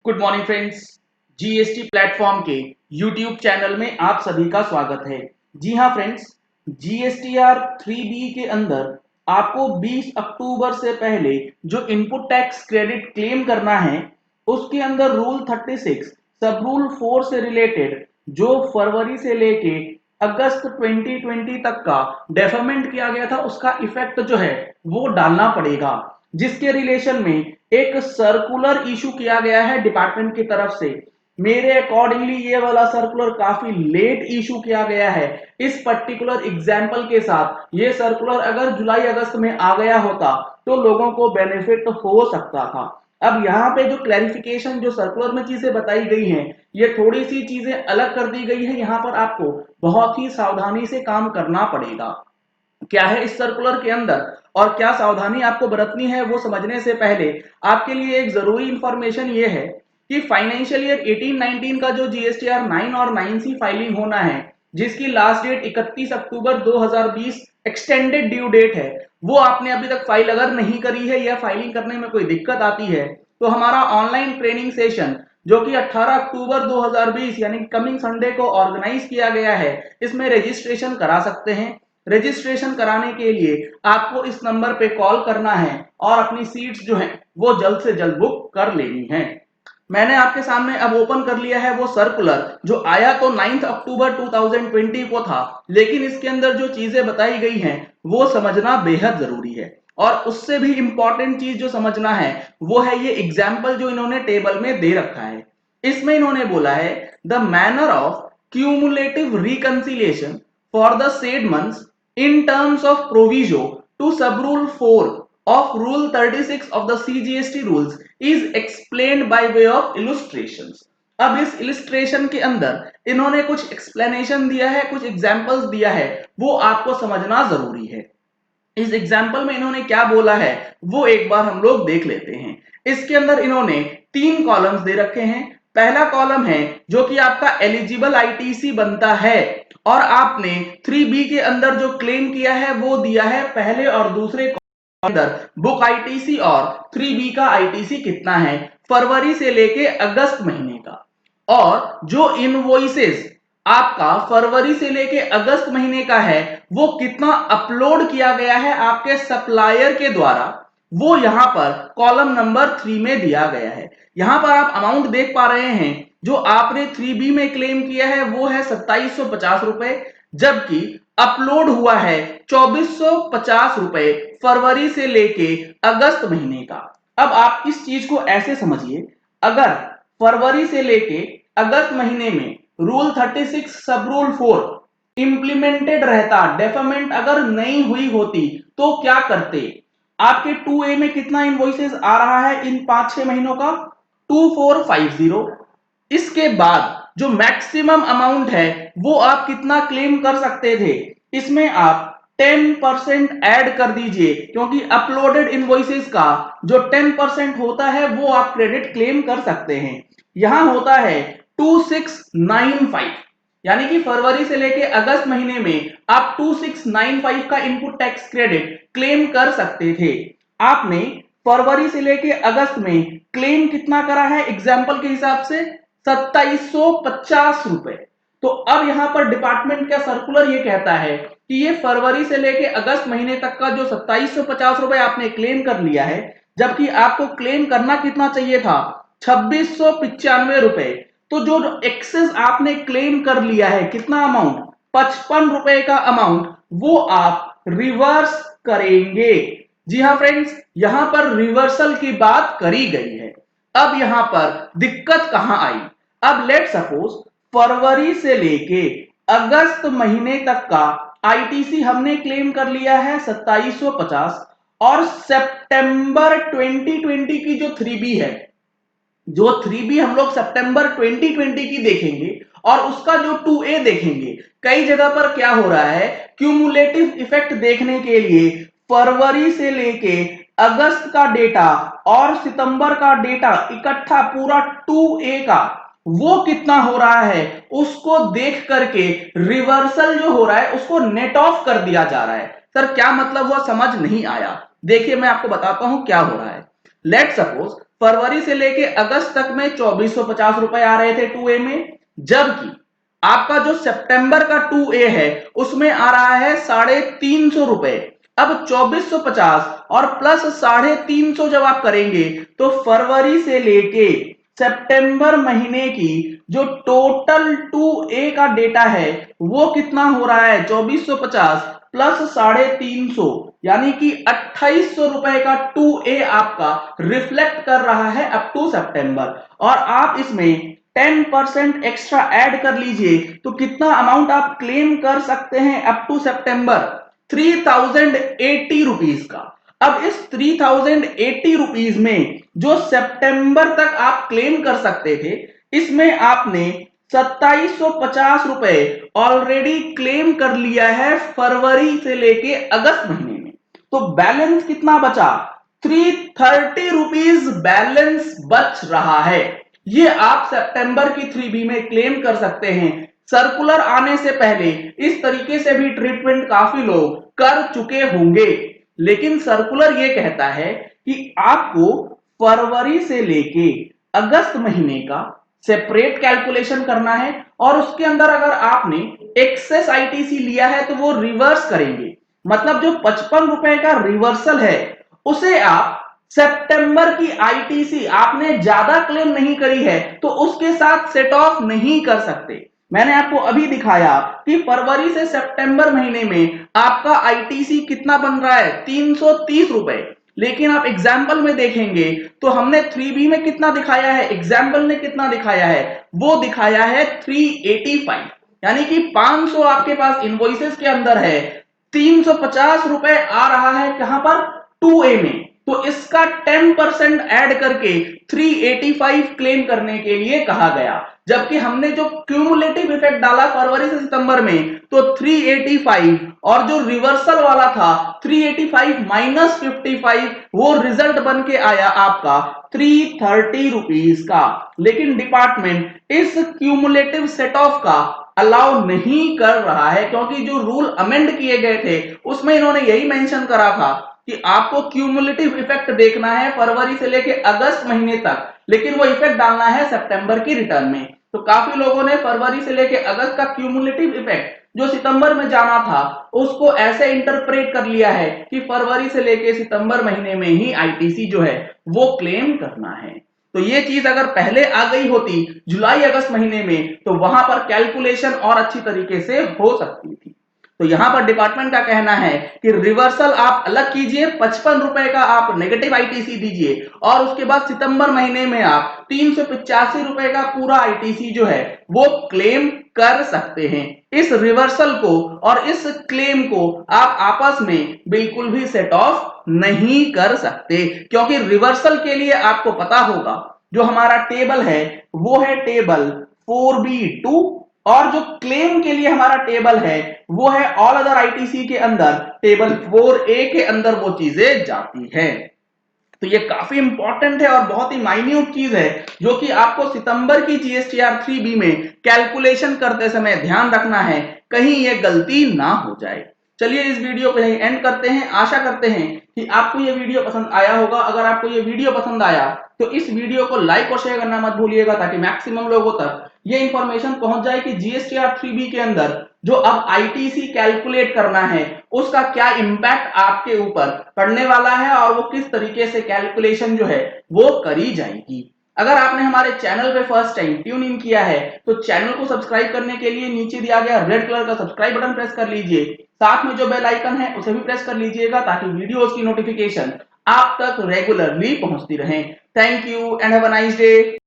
Good morning friends. GST platform के YouTube channel में आप सभी का स्वागत है। जी हाँ फ्रेंड्स, जीएसटीआर 3B के अंदर आपको 20 अक्टूबर से पहले जो इनपुट टैक्स क्रेडिट क्लेम करना है, उसके अंदर रूल 36 सब रूल 4 से रिलेटेड जो फरवरी से लेके अगस्त 2020 तक का डेफरमेंट किया गया था, उसका इफेक्ट जो है वो डालना पड़ेगा, जिसके रिलेशन में एक सर्कुलर इशू किया गया है डिपार्टमेंट की तरफ से। मेरे अकॉर्डिंगली ये वाला सर्कुलर काफी लेट इशू किया गया है। इस पर्टिकुलर एग्जाम्पल के साथ ये सर्कुलर अगर जुलाई अगस्त में आ गया होता तो लोगों को बेनिफिट हो सकता था। अब यहाँ पे जो क्लैरिफिकेशन जो सर्कुलर में चीजें बताई गई हैं, ये थोड़ी सी चीजें अलग कर दी गई है। यहाँ पर आपको बहुत ही सावधानी से काम करना पड़ेगा। क्या है इस सर्कुलर के अंदर और क्या सावधानी आपको बरतनी है, वो समझने से पहले आपके लिए एक जरूरी इंफॉर्मेशन ये है कि फाइनेंशियल ईयर 18-19 का जो जीएसटीआर 9 और 9C फाइलिंग होना है, जिसकी लास्ट डेट 31 अक्टूबर 2020 एक्सटेंडेड ड्यू डेट है, वो आपने अभी तक फाइल अगर नहीं करी है या फाइलिंग करने में कोई दिक्कत आती है तो हमारा ऑनलाइन ट्रेनिंग सेशन जो कि 18 अक्टूबर 2020 यानी कमिंग संडे को ऑर्गेनाइज किया गया है, इसमें रजिस्ट्रेशन करा सकते हैं। रजिस्ट्रेशन कराने के लिए आपको इस नंबर पे कॉल करना है और अपनी सीट्स जो है वो जल्द से जल्द बुक कर लेनी है। मैंने आपके सामने अब ओपन कर लिया है वो सर्कुलर जो आया तो 9 अक्टूबर 2020 को था, लेकिन इसके अंदर जो चीजें बताई गई हैं वो समझना बेहद जरूरी है। और उससे भी इंपॉर्टेंट चीज जो समझना है वो है ये एग्जाम्पल जो इन्होंने टेबल में दे रखा है। इसमें इन्होंने बोला है the manner of cumulative reconciliation for the said months in terms of proviso to subrule 4 of rule 36 of the CGST rules is explained by way of illustrations। अब इस illustration के अंदर इन्होंने कुछ explanation दिया है, कुछ examples दिया है, वो आपको समझना जरूरी है। इस एग्जाम्पल में इन्होंने क्या बोला है वो एक बार हम लोग देख लेते हैं। इसके अंदर इन्होंने 3 कॉलम्स दे रखे हैं। पहला कॉलम है जो कि आपका एलिजिबल आईटीसी बनता है और आपने 3B के अंदर जो क्लेम किया है वो दिया है पहले और दूसरे अंदर बुक आईटीसी और 3B का आईटीसी कितना है फरवरी से लेके अगस्त महीने का। और जो इनवॉइसेस आपका फरवरी से लेके अगस्त महीने का है वो कितना अपलोड किया गया है आपके सप्लायर के द्वारा, वो यहां पर कॉलम नंबर 3 में दिया गया है। यहां पर आप अमाउंट देख पा रहे हैं जो आपने 3B में क्लेम किया है वो है 2750 रुपए, जबकि अपलोड हुआ है 2450 रुपए फरवरी से लेके अगस्त महीने का। अब आप इस चीज को ऐसे समझिए, अगर फरवरी से लेके अगस्त महीने में रूल 36 सब रूल 4 इंप्लीमेंटेड रहता, डेफरमेंट अगर नहीं हुई होती तो क्या करते? आपके 2A में कितना इनवॉइसेस आ रहा है इन 5-6 महीनों का? 2450। इसके बाद जो मैक्सिमम अमाउंट है वो आप कितना क्लेम कर सकते थे? इसमें आप 10% ऐड कर दीजिए, क्योंकि अपलोडेड इनवॉइसेस का जो 10% होता है वो आप क्रेडिट क्लेम कर सकते हैं। यहां होता है 2695, यानी कि फरवरी से लेके अगस्त महीने में आप 2695 का इनपुट टैक्स क्रेडिट क्लेम कर सकते थे। आपने फरवरी से लेके अगस्त में क्लेम कितना करा है एग्जाम्पल के हिसाब से? 2750 रुपए। तो अब यहां पर डिपार्टमेंट का सर्कुलर ये कहता है कि ये फरवरी से लेके अगस्त महीने तक का जो 2750 रुपए आपने क्लेम कर लिया है, जबकि आपको क्लेम करना कितना चाहिए था? 2695 रुपए। तो जो एक्सेस आपने क्लेम कर लिया है, कितना अमाउंट? 55 रुपए का अमाउंट, वो आप रिवर्स करेंगे। जी हाँ फ्रेंड्स, यहां पर रिवर्सल की बात करी गई है। अब यहां पर दिक्कत कहां आई? अब लेट सपोज फरवरी से लेके अगस्त महीने तक का आईटीसी हमने क्लेम कर लिया है 2750, और सितंबर 2020 की जो 3B है, जो 3B हम लोग सितंबर 2020 की देखेंगे और उसका जो 2A देखेंगे। कई जगह पर क्या हो रहा है, क्यूमुलेटिव इफेक्ट देखने के लिए फरवरी से लेके अगस्त का डेटा और सितंबर का डेटा इकट्ठा पूरा 2A का वो कितना हो रहा है उसको देख करके रिवर्सल जो हो रहा है उसको नेट ऑफ कर दिया जा रहा है। सर क्या मतलब हुआ, समझ नहीं आया? देखिए मैं आपको बताता हूं क्या हो रहा है। लेट सपोज फरवरी से लेके अगस्त तक में 2450 रुपए आ रहे थे 2A में, जबकि आपका जो सितंबर का 2A है उसमें आ रहा है 350 रुपए। अब 2450 और प्लस 350 जब आप करेंगे तो फरवरी से लेके सितंबर महीने की जो टोटल 2A का डेटा है वो कितना हो रहा है, 2450 प्लस 350 यानी कि 2800 रुपए का 2A आपका रिफ्लेक्ट कर रहा है अप टू सितंबर। और आप इसमें 10% एक्स्ट्रा ऐड कर लीजिए तो कितना अमाउंट आप क्लेम कर सकते हैं अप टू सितंबर, 3080 रुपीज का। अब इस 3080 रुपीज में जो सितंबर तक आप क्लेम कर सकते थे, इसमें आपने 2750 रुपए ऑलरेडी क्लेम कर लिया है फरवरी से लेके अगस्त महीने में। तो बैलेंस कितना बचा, 330 रुपीज बैलेंस बच रहा है। ये आप सितंबर की 3B में क्लेम कर सकते हैं। सर्कुलर आने से पहले इस तरीके से भी ट्रीटमेंट काफी लोग कर चुके होंगे, लेकिन सर्कुलर ये कहता है कि आपको फरवरी से लेके अगस्त महीने का सेपरेट कैलकुलेशन करना है, और उसके अंदर अगर आपने एक्सेस आईटीसी लिया है तो वो रिवर्स करेंगे। मतलब जो 55 रुपए का रिवर्सल है उसे आप सितंबर की आईटीसी आपने ज्यादा क्लेम नहीं करी है तो उसके साथ सेट ऑफ नहीं कर सकते। मैंने आपको अभी दिखाया कि फरवरी से सितंबर महीने में आपका आईटीसी कितना बन रहा है, 330 रुपए। लेकिन आप एग्जाम्पल में देखेंगे तो हमने 3B में कितना दिखाया है, एग्जाम्पल ने कितना दिखाया है, वो दिखाया है 385, यानी कि 500 आपके पास इनवॉइसेस के अंदर है, 350 रुपए आ रहा है कहां पर, 2A में। तो इसका 10% ऐड करके 385 क्लेम करने के लिए कहा गया, जबकि हमने जो क्यूमुलेटिव इफेक्ट डाला फरवरी से सितंबर में तो 385 और जो रिवर्सल वाला था 385 माइनस 55 वो रिजल्ट बन के आया आपका 330 रुपीज का। लेकिन डिपार्टमेंट इस क्यूमुलेटिव सेट ऑफ का अलाउ नहीं कर रहा है, क्योंकि जो रूल अमेंड किए गए थे उसमें इन्होंने यही मेंशन करा था कि आपको क्यूमुलेटिव इफेक्ट देखना है फरवरी से लेके अगस्त महीने तक, लेकिन वो इफेक्ट डालना है सितंबर की रिटर्न में। तो काफी लोगों ने फरवरी से लेके अगस्त का क्यूमुलेटिव इफेक्ट जो सितंबर में जाना था उसको ऐसे इंटरप्रेट कर लिया है कि फरवरी से लेके सितंबर महीने में ही आईटीसी जो है वो क्लेम करना है। तो ये चीज अगर पहले आ गई होती जुलाई अगस्त महीने में तो वहां पर कैलकुलेशन और अच्छी तरीके से हो सकती थी। तो यहां पर डिपार्टमेंट का कहना है कि रिवर्सल आप अलग कीजिए, 55 रुपए का आप नेगेटिव आईटीसी दीजिए, और उसके बाद सितंबर महीने में आप 385 रुपए का पूरा आईटीसी जो है वो क्लेम कर सकते हैं। इस रिवर्सल को और इस क्लेम को आप आपस में बिल्कुल भी सेट ऑफ नहीं कर सकते, क्योंकि रिवर्सल के लिए आपको पता होगा जो हमारा टेबल है वो है टेबल 4B2, और जो क्लेम के लिए हमारा टेबल है वो है ऑल अदर आईटीसी के अंदर टेबल 4A के अंदर वो चीजें जाती है। तो ये काफी इंपॉर्टेंट है और बहुत ही माइन्यूट चीज है जो कि आपको सितंबर की जीएसटीआर 3B में कैलकुलेशन करते समय ध्यान रखना है, कहीं ये गलती ना हो जाए। चलिए इस वीडियो को यहीं एंड करते हैं। आशा करते हैं कि आपको ये वीडियो पसंद आया होगा। अगर आपको ये वीडियो पसंद आया तो इस वीडियो को लाइक और शेयर करना मत भूलिएगा, ताकि मैक्सिमम लोगों तक ये इंफॉर्मेशन पहुंच जाए कि जीएसटीआर 3B के अंदर जो अब आईटीसी कैलकुलेट करना है उसका क्या इंपैक्ट आपके ऊपर पड़ने वाला है और वो किस तरीके से कैलकुलेशन जो है वो करी जाएगी। अगर आपने हमारे चैनल पे फर्स्ट टाइम ट्यून इन किया है तो चैनल को सब्सक्राइब करने के लिए नीचे दिया गया रेड कलर का सब्सक्राइब बटन प्रेस कर लीजिए, साथ में जो बेल आइकन है उसे भी प्रेस कर लीजिएगा ताकि वीडियोस की नोटिफिकेशन आप तक रेगुलरली पहुंचती रहे। Thank you and have a nice day.